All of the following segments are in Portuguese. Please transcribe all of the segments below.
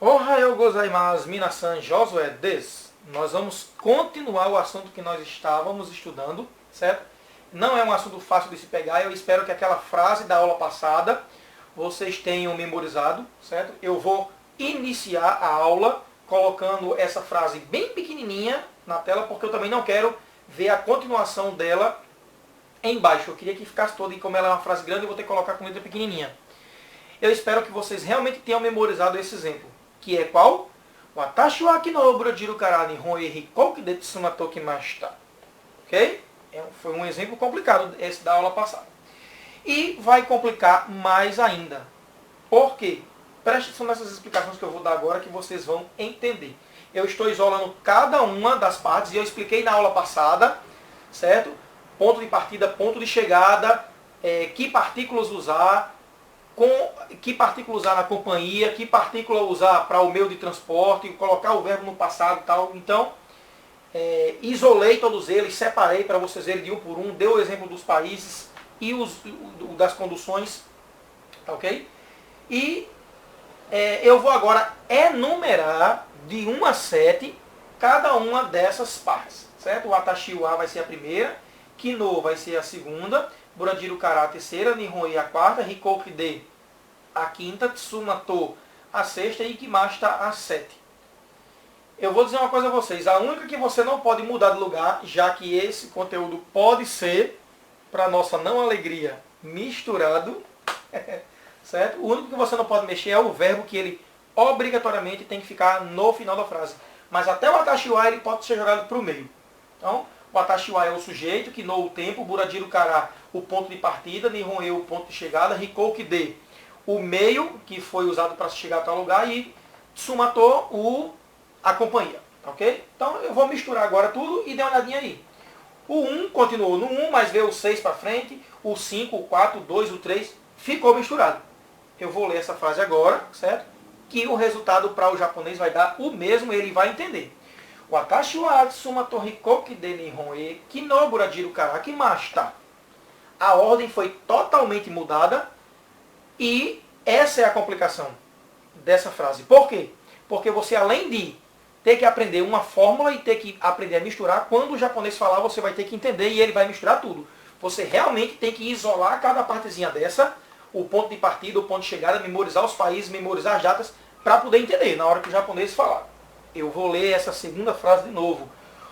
Ohayou gozaimasu, minasan, Josué des. Nós vamos continuar o assunto que nós estávamos estudando, certo? Não é um assunto fácil de se pegar, eu espero que aquela frase da aula passada vocês tenham memorizado, certo? Eu vou iniciar a aula colocando essa frase bem pequenininha na tela, porque eu também não quero ver a continuação dela embaixo. Eu queria que ficasse toda, e como ela é uma frase grande, eu vou ter que colocar com letra pequenininha. Eu espero que vocês realmente tenham memorizado esse exemplo, que é qual? Watashi wa aki no obra jiru kara nihon e hikoki de tsumato kimashita. Ok? Foi um exemplo complicado esse da aula passada. E vai complicar mais ainda. Por quê? Preste atenção nessas explicações que eu vou dar agora que vocês vão entender. Eu estou isolando cada uma das partes e eu expliquei na aula passada, certo? Ponto de partida, ponto de chegada, que partículas usar, que partícula usar na companhia, que partícula usar para o meio de transporte, colocar o verbo no passado e tal. Então, isolei todos eles, separei para vocês verem de um por um, dei o exemplo dos países e das conduções, tá ok? E eu vou agora enumerar de 1 a 7 cada uma dessas partes, certo? O Watashi wa vai ser a primeira, Kino vai ser a segunda, Burajiru kara a terceira, Nihon a quarta, Hikoki de a quinta, Tsumato a sexta e Ikimashita a 7. Eu vou dizer uma coisa a vocês, a única que você não pode mudar de lugar, já que esse conteúdo pode ser, para nossa não alegria, misturado, certo? O único que você não pode mexer é o verbo, que ele obrigatoriamente tem que ficar no final da frase. Mas até o Watashi wa ele pode ser jogado para o meio. Então, o Watashi wa é o sujeito, Kino o tempo, Burajiru kara o ponto de partida, Nihon o ponto de chegada, Hikoki de o meio, que foi usado para chegar a tal lugar, e Tsumato a companhia. Ok? Então eu vou misturar agora tudo e dê uma olhadinha aí. O 1 continuou no 1, mas veio o 6 para frente, o 5, o 4, o 2, o 3, ficou misturado. Eu vou ler essa frase agora, certo? Que o resultado para o japonês vai dar o mesmo, ele vai entender. Watashi wa Tsumato hikoki de nihon e kino burajiru kara kimashita. A ordem foi totalmente mudada e essa é a complicação dessa frase. Por quê? Porque você, além de ter que aprender uma fórmula e ter que aprender a misturar, quando o japonês falar, você vai ter que entender e ele vai misturar tudo. Você realmente tem que isolar cada partezinha dessa, o ponto de partida, o ponto de chegada, memorizar os países, memorizar as datas, para poder entender na hora que o japonês falar. Eu vou ler essa segunda frase de novo.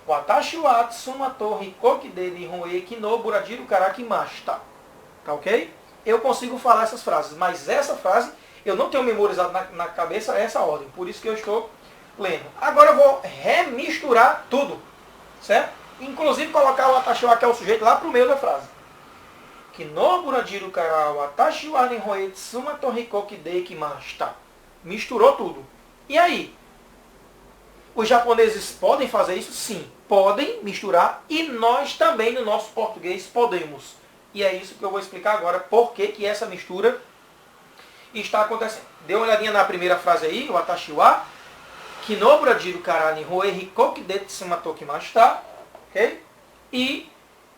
Watashi wa Tsumato hikoki de nihon e kino burajiru kara kimashita. Tá ok? Eu consigo falar essas frases, mas essa frase eu não tenho memorizado na cabeça essa ordem. Por isso que eu estou lendo. Agora eu vou remisturar tudo, certo? Inclusive colocar o Watashi wa, que é o sujeito, lá para o meio da frase. Kino burajiru kara watashi wa nihon e tsumato hikoki de kimashita. Misturou tudo. E aí? Os japoneses podem fazer isso? Sim. Podem misturar e nós também no nosso português podemos. E é isso que eu vou explicar agora, por que essa mistura está acontecendo. Dê uma olhadinha na primeira frase aí, o Watashi wa Kino burajiru kara nihon e hikoki de tsumato kimashita. Ok? E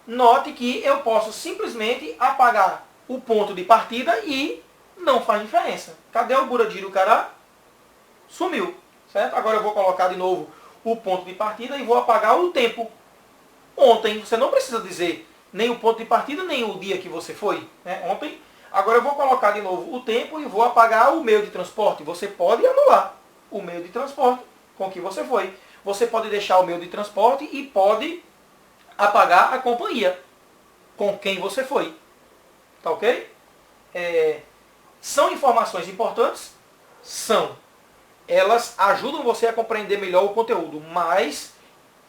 note que eu posso simplesmente apagar o ponto de partida e não faz diferença. Cadê o burajiru kara? Sumiu. Certo? Agora eu vou colocar de novo o ponto de partida e vou apagar o tempo. Ontem, você não precisa dizer nem o ponto de partida, nem o dia que você foi. Né? Ontem. Agora eu vou colocar de novo o tempo e vou apagar o meio de transporte. Você pode anular o meio de transporte com que você foi. Você pode deixar o meio de transporte e pode apagar a companhia com quem você foi. Tá ok? São informações importantes? São. Elas ajudam você a compreender melhor o conteúdo, mas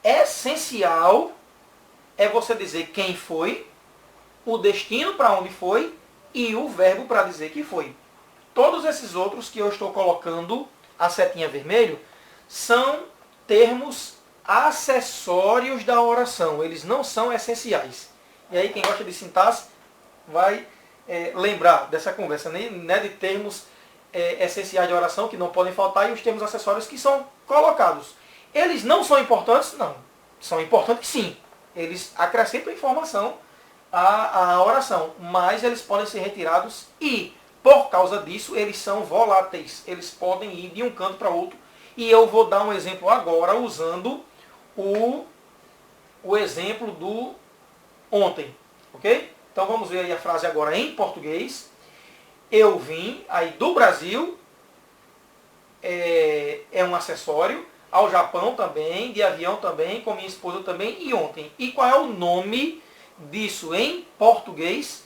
essencial é você dizer quem foi, o destino para onde foi e o verbo para dizer que foi. Todos esses outros que eu estou colocando a setinha vermelho são termos acessórios da oração, eles não são essenciais. E aí quem gosta de sintaxe vai lembrar dessa conversa, né, de termos essenciais de oração que não podem faltar e os termos acessórios que são colocados. Eles não são importantes? Não. São importantes sim. Eles acrescentam informação à oração, mas eles podem ser retirados e por causa disso, eles são voláteis. Eles podem ir de um canto para outro. E eu vou dar um exemplo agora usando o exemplo do ontem. Ok? Então vamos ver aí a frase agora em português. Eu vim aí do Brasil, é um acessório, ao Japão também, de avião também, com minha esposa também e ontem. E qual é o nome disso em português?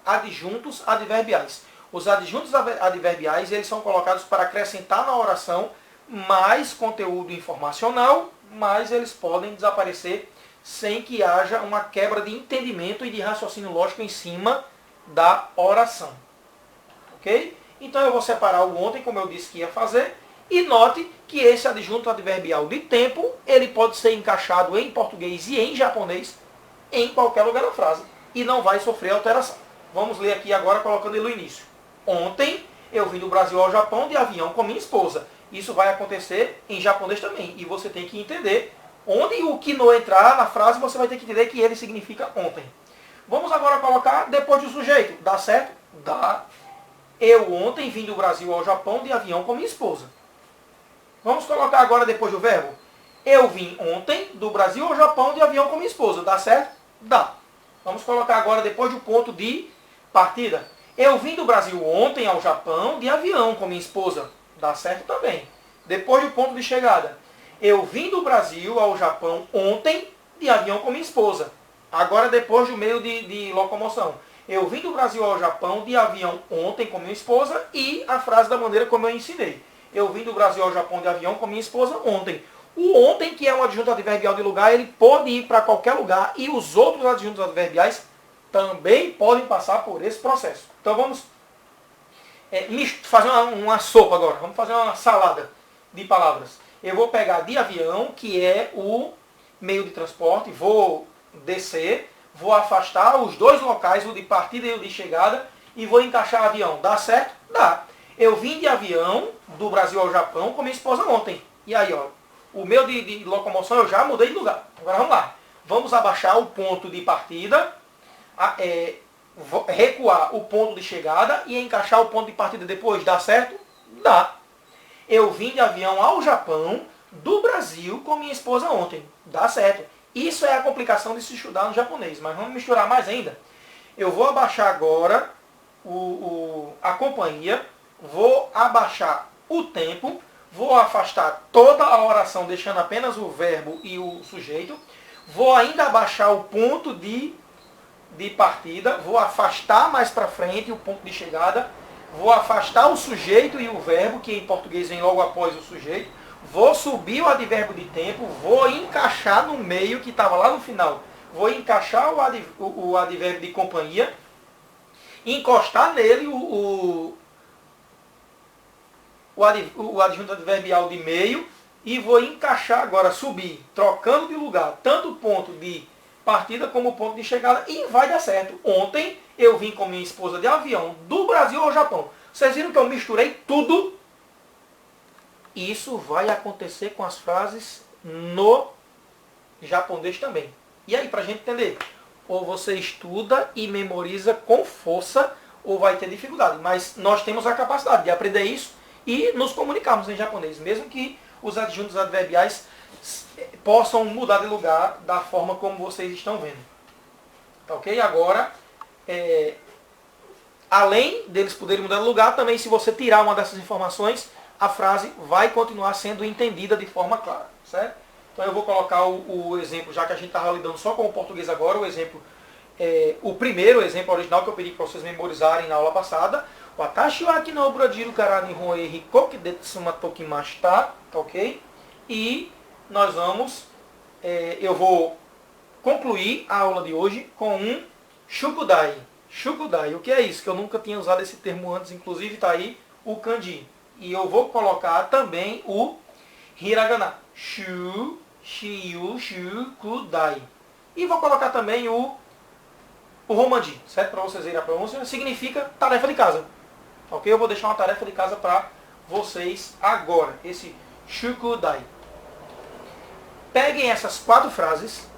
Adjuntos adverbiais. Os adjuntos adverbiais, eles são colocados para acrescentar na oração mais conteúdo informacional, mas eles podem desaparecer sem que haja uma quebra de entendimento e de raciocínio lógico em cima da oração. Ok? Então eu vou separar o ontem, como eu disse que ia fazer, e note que esse adjunto adverbial de tempo, ele pode ser encaixado em português e em japonês, em qualquer lugar da frase, e não vai sofrer alteração. Vamos ler aqui agora, colocando ele no início. Ontem eu vim do Brasil ao Japão de avião com minha esposa. Isso vai acontecer em japonês também, e você tem que entender onde o que não entrar na frase, você vai ter que entender que ele significa ontem. Vamos agora colocar depois do sujeito. Dá certo? Dá. Eu ontem vim do Brasil ao Japão de avião com minha esposa. Vamos colocar agora depois do verbo. Eu vim ontem do Brasil ao Japão de avião com minha esposa. Dá certo? Dá. Vamos colocar agora depois do ponto de partida. Eu vim do Brasil ontem ao Japão de avião com minha esposa. Dá certo também. Depois do ponto de chegada. Eu vim do Brasil ao Japão ontem de avião com minha esposa. Agora depois do meio de locomoção. Eu vim do Brasil ao Japão de avião ontem com minha esposa e a frase da maneira como eu ensinei. Eu vim do Brasil ao Japão de avião com minha esposa ontem. O ontem, que é um adjunto adverbial de lugar, ele pode ir para qualquer lugar e os outros adjuntos adverbiais também podem passar por esse processo. Então vamos fazer uma sopa agora. Vamos fazer uma salada de palavras. Eu vou pegar de avião, que é o meio de transporte, vou descer, vou afastar os dois locais, o de partida e o de chegada, e vou encaixar avião. Dá certo? Dá. Eu vim de avião do Brasil ao Japão com minha esposa ontem. E aí, ó, o meu de locomoção eu já mudei de lugar. Agora vamos lá. Vamos abaixar o ponto de partida, recuar o ponto de chegada e encaixar o ponto de partida depois. Dá certo? Dá. Eu vim de avião ao Japão do Brasil com minha esposa ontem. Dá certo. Isso é a complicação de se estudar no japonês, mas vamos misturar mais ainda. Eu vou abaixar agora a companhia, vou abaixar o tempo, vou afastar toda a oração, deixando apenas o verbo e o sujeito, vou ainda abaixar o ponto de partida, vou afastar mais para frente o ponto de chegada, vou afastar o sujeito e o verbo, que em português vem logo após o sujeito, vou subir o advérbio de tempo, vou encaixar no meio, que estava lá no final, vou encaixar o advérbio de companhia, encostar nele o adjunto adverbial de meio e vou encaixar agora, subir, trocando de lugar, tanto o ponto de partida como o ponto de chegada, e vai dar certo. Ontem eu vim com minha esposa de avião do Brasil ao Japão. Vocês viram que eu misturei tudo? Isso vai acontecer com as frases no japonês também. E aí, para a gente entender, ou você estuda e memoriza com força, ou vai ter dificuldade. Mas nós temos a capacidade de aprender isso e nos comunicarmos em japonês, mesmo que os adjuntos adverbiais possam mudar de lugar da forma como vocês estão vendo. Tá ok? Agora, além deles poderem mudar de lugar, também se você tirar uma dessas informações, a frase vai continuar sendo entendida de forma clara. Certo? Então eu vou colocar o exemplo, já que a gente estava lidando só com o português agora, o exemplo, o primeiro exemplo original que eu pedi para vocês memorizarem na aula passada. Watashi wa aki no obrojiru kara nihon e hikoki detsuma tokimashita, tá ok? E nós vamos, eu vou concluir a aula de hoje com um shukudai. Shukudai, o que é isso? Que eu nunca tinha usado esse termo antes, inclusive está aí o kanji. E eu vou colocar também o hiragana. Shu, shiyu, shukudai. E vou colocar também o romanji, certo? Para vocês verem a pronúncia, significa tarefa de casa. Ok? Eu vou deixar uma tarefa de casa para vocês agora. Esse shukudai. Peguem essas 4 frases,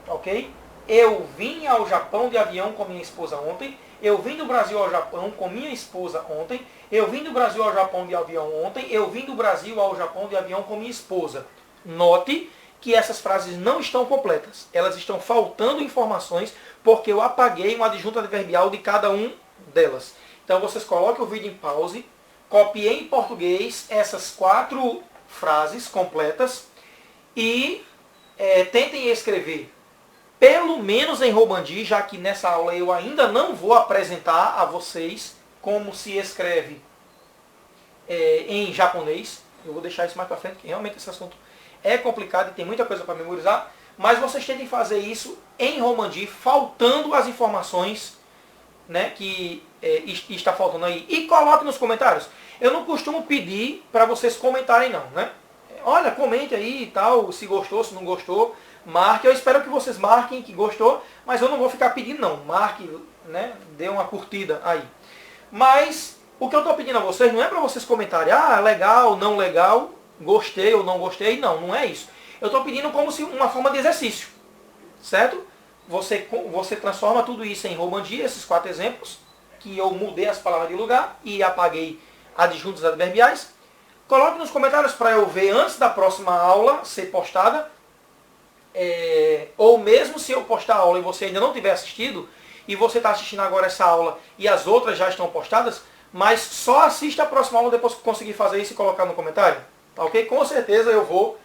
ok? Eu vim ao Japão de avião com minha esposa ontem. Eu vim do Brasil ao Japão com minha esposa ontem. Eu vim do Brasil ao Japão de avião ontem. Eu vim do Brasil ao Japão de avião com minha esposa. Note que essas frases não estão completas. Elas estão faltando informações porque eu apaguei uma adjunta adverbial de cada um delas. Então vocês coloquem o vídeo em pause, copiem em português essas 4 frases completas e tentem escrever pelo menos em Romandi, já que nessa aula eu ainda não vou apresentar a vocês como se escreve em japonês. Eu vou deixar isso mais para frente, porque realmente esse assunto é complicado e tem muita coisa para memorizar. Mas vocês tentem fazer isso em Romandi, faltando as informações, né, que está faltando aí. E coloque nos comentários. Eu não costumo pedir para vocês comentarem não, né? Olha, comente aí e tal, se gostou, se não gostou. Marque, eu espero que vocês marquem que gostou, mas eu não vou ficar pedindo não. Marque, né? Dê uma curtida aí. Mas o que eu estou pedindo a vocês não é para vocês comentarem, ah, legal, não legal, gostei ou não gostei. Não, não é isso. Eu estou pedindo como se uma forma de exercício, certo? Você transforma tudo isso em Romandi, esses 4 exemplos, que eu mudei as palavras de lugar e apaguei adjuntos adverbiais. Coloque nos comentários para eu ver antes da próxima aula ser postada. Ou mesmo se eu postar a aula e você ainda não tiver assistido, e você está assistindo agora essa aula e as outras já estão postadas, mas só assista a próxima aula depois que conseguir fazer isso e colocar no comentário. Tá ok? Com certeza eu vou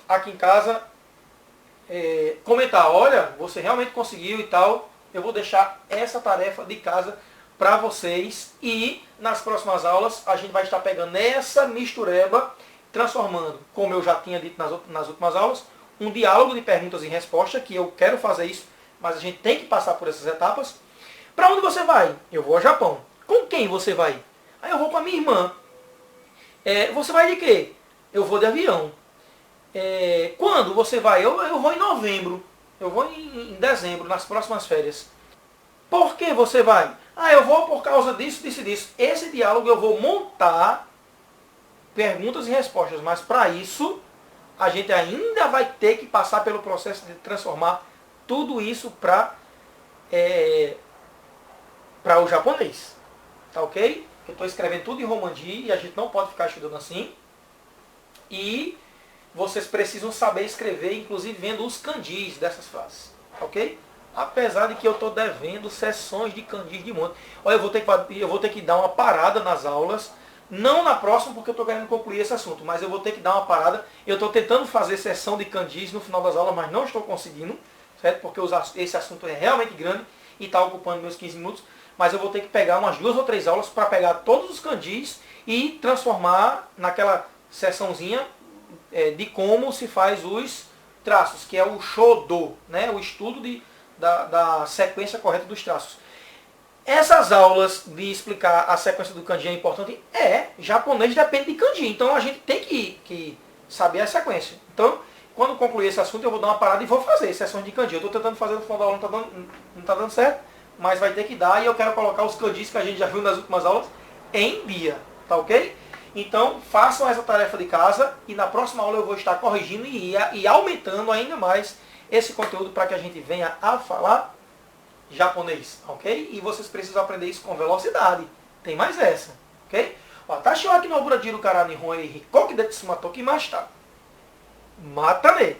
aqui em casa comentar, olha, você realmente conseguiu e tal. Eu vou deixar essa tarefa de casa para vocês e nas próximas aulas a gente vai estar pegando essa mistureba, transformando, como eu já tinha dito nas últimas aulas, um diálogo de perguntas e respostas, que eu quero fazer isso, mas a gente tem que passar por essas etapas. Para onde você vai? Eu vou ao Japão. Com quem você vai? Aí eu vou com a minha irmã. Você vai de quê? Eu vou de avião. Quando você vai? Eu vou em novembro. Eu vou em dezembro, nas próximas férias. Por que você vai? Ah, eu vou por causa disso, disso e disso. Esse diálogo eu vou montar perguntas e respostas, mas para isso a gente ainda vai ter que passar pelo processo de transformar tudo isso para o japonês. Tá ok? Eu estou escrevendo tudo em Romandi e a gente não pode ficar estudando assim. E vocês precisam saber escrever, inclusive vendo os kanjis dessas frases. Tá ok? Apesar de que eu estou devendo sessões de kanjis de monte. Olha, eu vou ter que dar uma parada nas aulas. Não na próxima, porque eu estou querendo concluir esse assunto, mas eu vou ter que dar uma parada. Eu estou tentando fazer sessão de kanjis no final das aulas, mas não estou conseguindo, certo? Porque esse assunto é realmente grande e está ocupando meus 15 minutos. Mas eu vou ter que pegar umas 2 ou 3 aulas para pegar todos os kanjis e transformar naquela sessãozinha de como se faz os traços, que é o shodo, né? O estudo da sequência correta dos traços. Essas aulas de explicar a sequência do kanji é importante? Japonês depende de kanji, então a gente tem que saber a sequência. Então, quando concluir esse assunto, eu vou dar uma parada e vou fazer sessões de kanji. Eu estou tentando fazer no final da aula, não está dando certo, mas vai ter que dar e eu quero colocar os kanjis que a gente já viu nas últimas aulas em dia, tá ok? Então, façam essa tarefa de casa e na próxima aula eu vou estar corrigindo e aumentando ainda mais esse conteúdo para que a gente venha a falar japonês, ok? E vocês precisam aprender isso com velocidade. Tem mais essa, ok? Watashi wa aki no obura jiru kara nihon e hikoki de tsumatoki mashita. Mata ne!